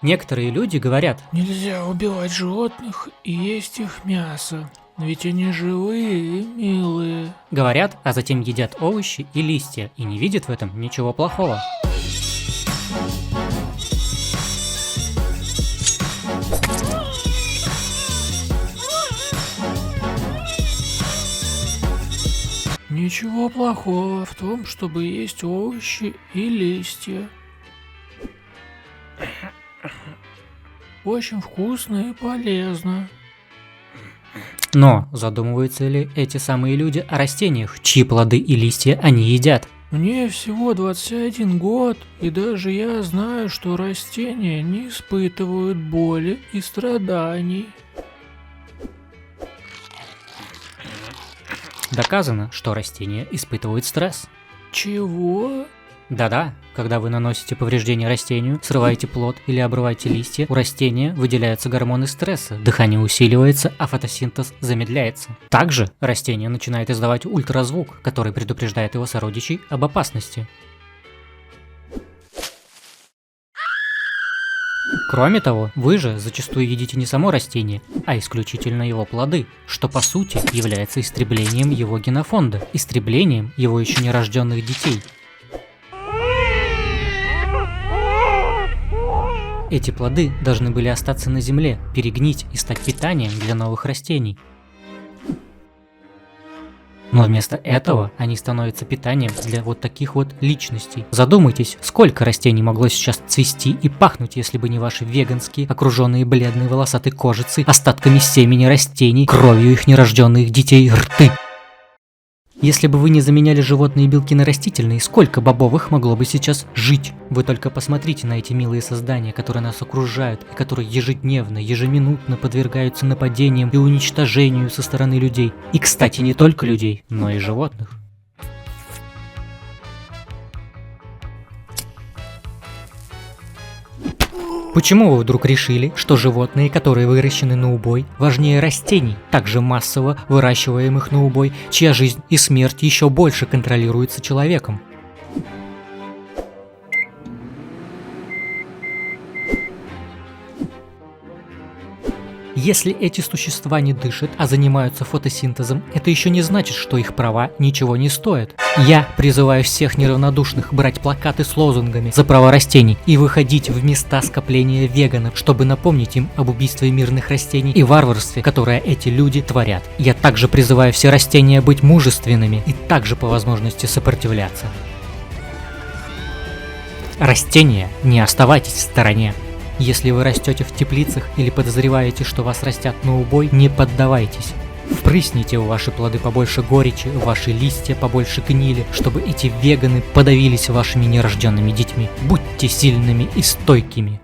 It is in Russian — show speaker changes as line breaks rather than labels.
Некоторые люди говорят:
нельзя убивать животных и есть их мясо, ведь они живые и милые.
Говорят, а затем едят овощи и листья и не видят в этом ничего плохого.
Ничего плохого в том, чтобы есть овощи и листья. Очень вкусно и полезно.
Но задумываются ли эти самые люди о растениях, чьи плоды и листья они едят?
Мне всего 21 год, и даже я знаю, что растения не испытывают боли и страданий.
Доказано, что растения испытывают стресс.
Чего?
Да-да, когда вы наносите повреждение растению, срываете плод или обрываете листья, у растения выделяются гормоны стресса, дыхание усиливается, а фотосинтез замедляется. Также растение начинает издавать ультразвук, который предупреждает его сородичей об опасности. Кроме того, вы же зачастую едите не само растение, а исключительно его плоды, что по сути является истреблением его генофонда, истреблением его еще нерожденных детей. Эти плоды должны были остаться на земле, перегнить и стать питанием для новых растений. Но вместо этого они становятся питанием для вот таких вот личностей. Задумайтесь, сколько растений могло сейчас цвести и пахнуть, если бы не ваши веганские, окруженные бледной волосатой кожицей, остатками семени растений, кровью их нерожденных детей, рты. Если бы вы не заменяли животные белки на растительные, сколько бобовых могло бы сейчас жить? Вы только посмотрите на эти милые создания, которые нас окружают, и которые ежедневно, ежеминутно подвергаются нападениям и уничтожению со стороны людей. И, кстати, не только людей, но и животных. Почему вы вдруг решили, что животные, которые выращены на убой, важнее растений, также массово выращиваемых на убой, чья жизнь и смерть еще больше контролируется человеком? Если эти существа не дышат, а занимаются фотосинтезом, это еще не значит, что их права ничего не стоят. Я призываю всех неравнодушных брать плакаты с лозунгами за права растений и выходить в места скопления веганов, чтобы напомнить им об убийстве мирных растений и варварстве, которое эти люди творят. Я также призываю все растения быть мужественными и также по возможности сопротивляться. Растения, не оставайтесь в стороне. Если вы растете в теплицах или подозреваете, что вас растят на убой, не поддавайтесь. Впрысните в ваши плоды побольше горечи, в ваши листья побольше гнили, чтобы эти веганы подавились вашими нерожденными детьми. Будьте сильными и стойкими.